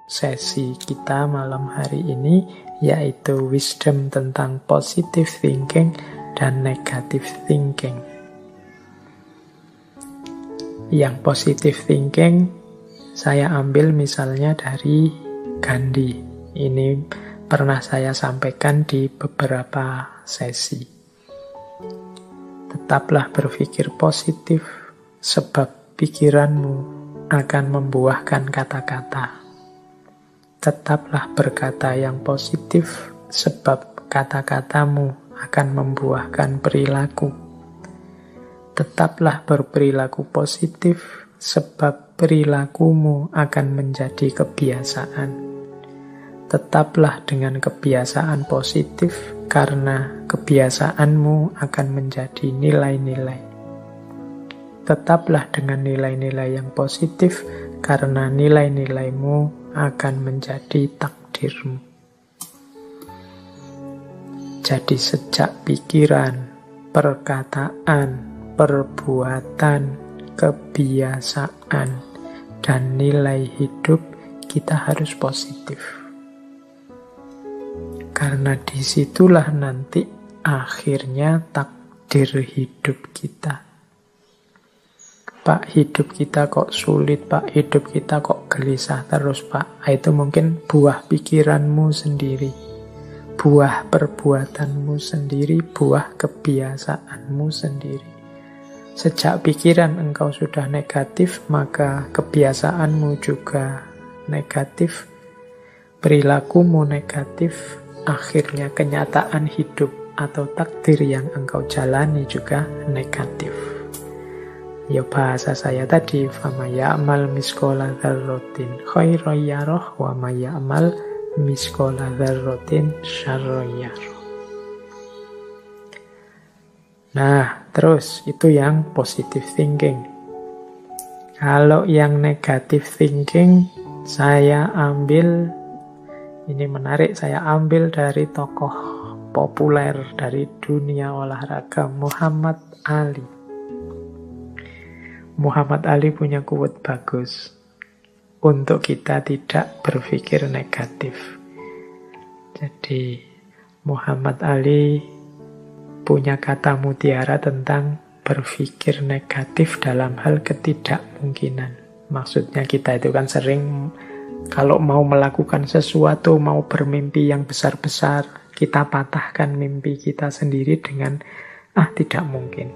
sesi kita malam hari ini, yaitu wisdom tentang positive thinking dan negative thinking. Yang positive thinking saya ambil misalnya dari Gandhi. Ini pernah saya sampaikan di beberapa sesi. Tetaplah berpikir positif, sebab pikiranmu akan membuahkan kata-kata. Tetaplah berkata yang positif, sebab kata-katamu akan membuahkan perilaku. Tetaplah berperilaku positif, sebab perilakumu akan menjadi kebiasaan. Tetaplah dengan kebiasaan positif, karena kebiasaanmu akan menjadi nilai-nilai. Tetaplah dengan nilai-nilai yang positif, karena nilai-nilaimu akan menjadi takdirmu. Jadi sejak pikiran, perkataan, perbuatan, kebiasaan, dan nilai hidup kita harus positif. Karena disitulah nanti akhirnya takdir hidup kita. Pak, hidup kita kok sulit, Pak, hidup kita kok gelisah terus, Pak. Itu mungkin buah pikiranmu sendiri, buah perbuatanmu sendiri, buah kebiasaanmu sendiri. Sejak pikiran engkau sudah negatif, maka kebiasaanmu juga negatif, perilakumu negatif, akhirnya kenyataan hidup atau takdir yang engkau jalani juga negatif. Ya bahasa saya tadi, fama ya'mal miskola dzarratin khairan yarah wa may ya'mal miskola dzarratin syarran yarah. Nah, terus itu yang positive thinking. Kalau yang negative thinking, saya ambil, ini menarik, saya ambil dari tokoh populer dari dunia olahraga, Muhammad Ali. Muhammad Ali punya quote bagus untuk kita tidak berpikir negatif. Jadi Muhammad Ali punya kata mutiara tentang berpikir negatif dalam hal ketidakmungkinan. Maksudnya kita itu kan sering kalau mau melakukan sesuatu, mau bermimpi yang besar-besar, kita patahkan mimpi kita sendiri dengan tidak mungkin.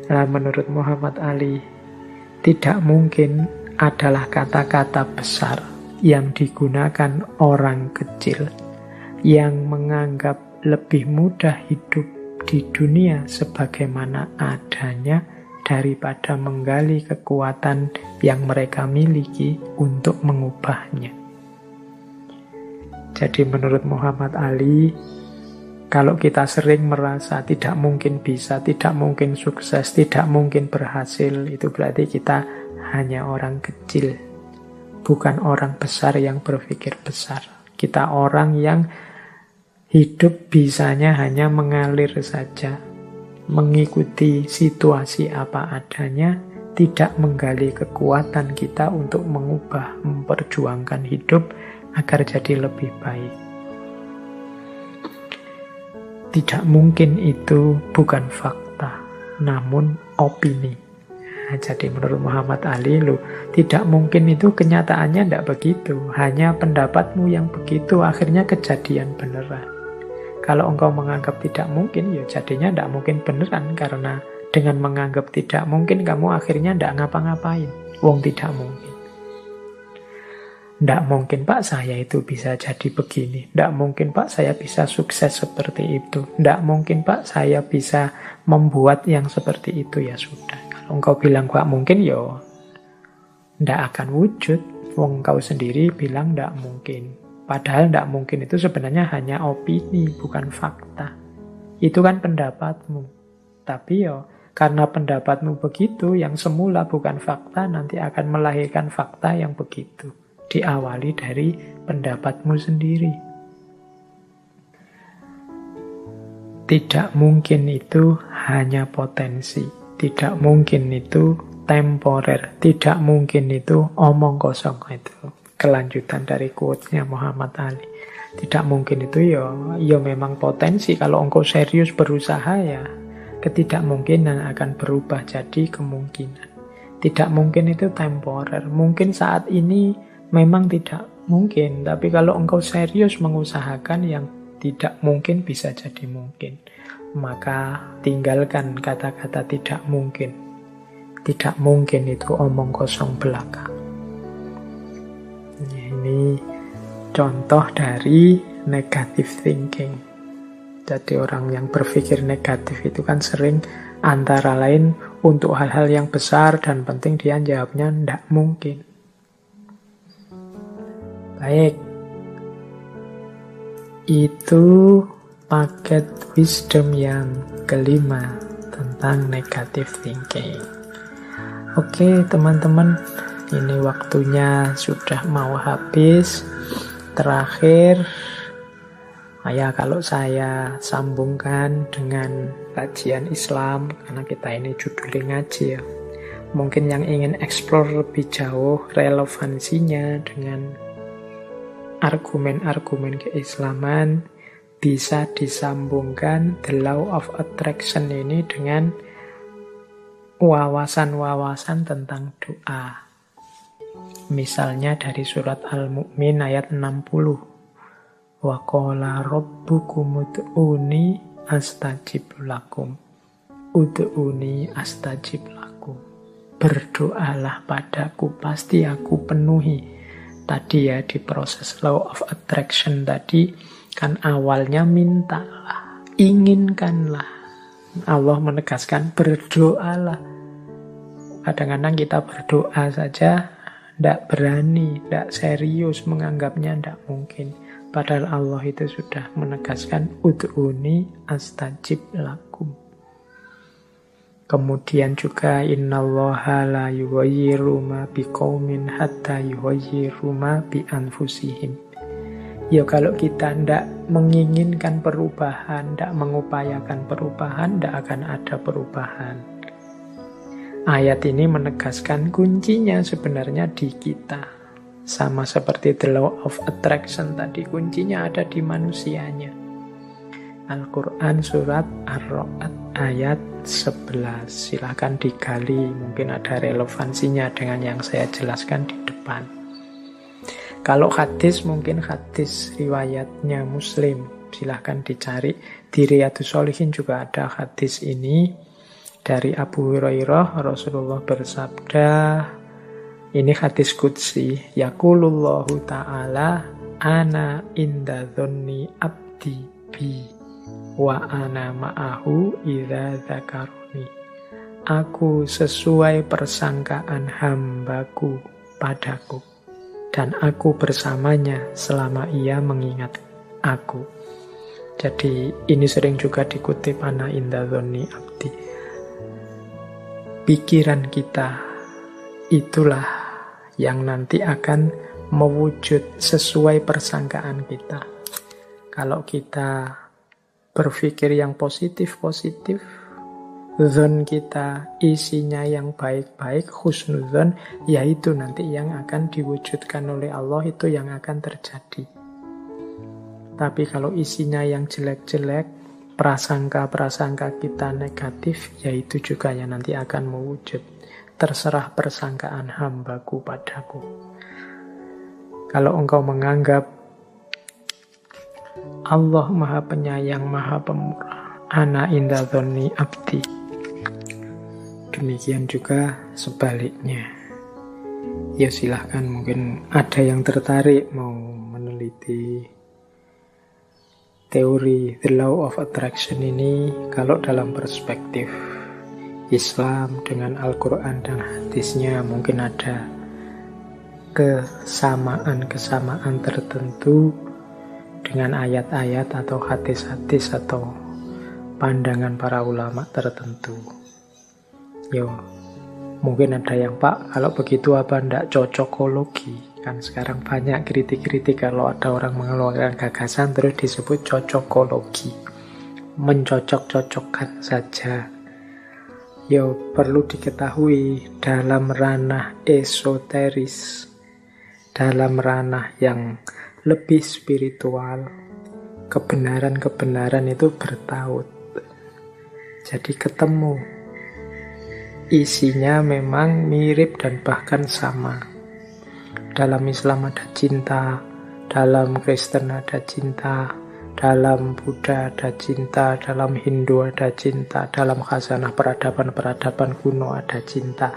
Nah, menurut Muhammad Ali, tidak mungkin adalah kata-kata besar yang digunakan orang kecil yang menganggap lebih mudah hidup di dunia sebagaimana adanya daripada menggali kekuatan yang mereka miliki untuk mengubahnya. Jadi menurut Muhammad Ali, kalau kita sering merasa tidak mungkin bisa, tidak mungkin sukses, tidak mungkin berhasil, itu berarti kita hanya orang kecil, bukan orang besar yang berpikir besar. Kita orang yang hidup bisanya hanya mengalir saja, mengikuti situasi apa adanya, tidak menggali kekuatan kita untuk mengubah, memperjuangkan hidup agar jadi lebih baik. Tidak mungkin itu bukan fakta, namun opini. Nah, jadi menurut Muhammad Ali, tidak mungkin itu kenyataannya tidak begitu. Hanya pendapatmu yang begitu, akhirnya kejadian beneran. Kalau engkau menganggap tidak mungkin, ya jadinya tidak mungkin beneran. Karena dengan menganggap tidak mungkin, kamu akhirnya tidak ngapa-ngapain. Wong tidak mungkin. Tidak mungkin, Pak, saya itu bisa jadi begini. Tidak mungkin, Pak, saya bisa sukses seperti itu. Tidak mungkin, Pak, saya bisa membuat yang seperti itu. Ya sudah. Kalau engkau bilang Pak mungkin, ya tidak akan wujud. Wong engkau sendiri bilang tidak mungkin. Padahal tidak mungkin itu sebenarnya hanya opini, bukan fakta. Itu kan pendapatmu. Tapi ya karena pendapatmu begitu, yang semula bukan fakta, nanti akan melahirkan fakta yang begitu. Diawali dari pendapatmu sendiri. Tidak mungkin itu hanya potensi. Tidak mungkin itu temporer. Tidak mungkin itu omong kosong itu. kelanjutan dari quote-nya Muhammad Ali. Tidak mungkin itu ya memang potensi. Kalau engkau serius berusaha ya ketidakmungkinan akan berubah jadi kemungkinan. Tidak mungkin itu temporer. Mungkin saat ini memang tidak mungkin, tapi kalau engkau serius mengusahakan yang tidak mungkin bisa jadi mungkin. Maka tinggalkan kata-kata tidak mungkin. Tidak mungkin itu omong kosong belaka. Ini contoh dari negative thinking. Jadi orang yang berpikir negatif itu kan sering antara lain untuk hal-hal yang besar dan penting dia jawabnya tidak mungkin. Baik. Itu paket wisdom yang kelima tentang negative thinking. Oke teman-teman, ini waktunya sudah mau habis. Terakhir, ya kalau saya sambungkan dengan kajian Islam, karena kita ini judulnya ngaji ya. Mungkin yang ingin explore lebih jauh relevansinya dengan argumen-argumen keislaman, bisa disambungkan the law of attraction ini dengan wawasan-wawasan tentang doa. Misalnya dari surat Al-Mu'min ayat 60. Wa qala rabbukum ud'uni astajib lakum. Ud'uni astajib lakum. Berdoalah padaku, pasti aku penuhi. Tadi ya di proses law of attraction tadi kan awalnya mintalah, inginkanlah. Allah menegaskan berdoalah. Kadang-kadang kita berdoa saja tidak berani, tidak serius menganggapnya tidak mungkin. Padahal Allah itu sudah menegaskan ud'uni astajib lakum. Kemudian juga innallaha la yughayyiru ma biqaumin hatta yughayyiru ma bi anfusihim. Ya kalau kita tidak menginginkan perubahan, tidak mengupayakan perubahan, tidak akan ada perubahan. Ayat ini menegaskan kuncinya sebenarnya di kita. Sama seperti the law of attraction tadi, kuncinya ada di manusianya. Al-Quran surat Ar-Ra'd ayat 11. Silahkan digali, mungkin ada relevansinya dengan yang saya jelaskan di depan. Kalau hadis, mungkin hadis riwayatnya Muslim. Silahkan dicari. Di Riyadhus Shalihin juga ada hadis ini. Dari Abu Hurairah, Rasulullah bersabda, ini hadis qudsi, yaqulullahu ta'ala, ana inda dhonni abdi bi, wa ana ma'ahu idza dzakaruni. Aku sesuai persangkaan hambaku padaku, dan aku bersamanya selama ia mengingat aku. Jadi ini sering juga dikutip, ana inda dhonni abdi. Pikiran kita itulah yang nanti akan mewujud sesuai persangkaan kita. Kalau kita berpikir yang positif-positif, dzon kita isinya yang baik-baik, husnudzon, yaitu nanti yang akan diwujudkan oleh Allah, itu yang akan terjadi. Tapi kalau isinya yang jelek-jelek, prasangka-prasangka kita negatif, yaitu juga yang nanti akan mewujud. Terserah persangkaan hambaku padaku. Kalau engkau menganggap Allah maha penyayang, maha pemurah, ana inda dhonni abdi, demikian juga sebaliknya. Ya silahkan, mungkin ada yang tertarik mau meneliti teori the law of attraction ini. Kalau dalam perspektif Islam dengan Al-Quran dan hadisnya mungkin ada kesamaan-kesamaan tertentu dengan ayat-ayat atau hadis-hadis atau pandangan para ulama tertentu. Yo, mungkin ada yang, Pak, kalau begitu apa ndak cocokologi? Kan sekarang banyak kritik-kritik kalau ada orang mengeluarkan gagasan terus disebut cocokologi, mencocok-cocokkan saja. Yo, perlu diketahui dalam ranah esoteris dalam ranah yang lebih spiritual, kebenaran-kebenaran itu bertaut. Jadi ketemu. Isinya memang mirip dan bahkan sama. Dalam Islam ada cinta, dalam Kristen ada cinta, dalam Buddha ada cinta, dalam Hindu ada cinta, dalam khazanah peradaban-peradaban kuno ada cinta.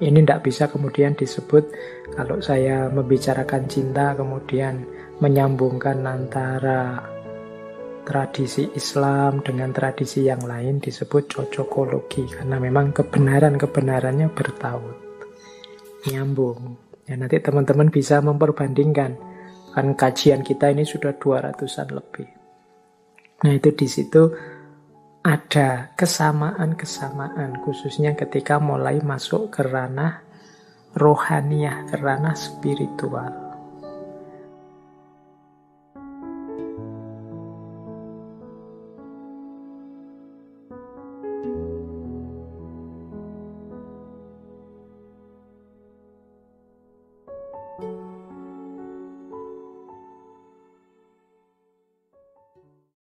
Ini tidak bisa kemudian disebut, kalau saya membicarakan cinta kemudian menyambungkan antara tradisi Islam dengan tradisi yang lain, disebut cocokologi, karena memang kebenaran-kebenarannya bertaut, nyambung. Ya, nanti teman-teman bisa memperbandingkan. Kan kajian kita ini sudah 200-an lebih. Nah, itu di situ ada kesamaan-kesamaan, khususnya ketika mulai masuk ke ranah rohaniyah, ke ranah spiritual.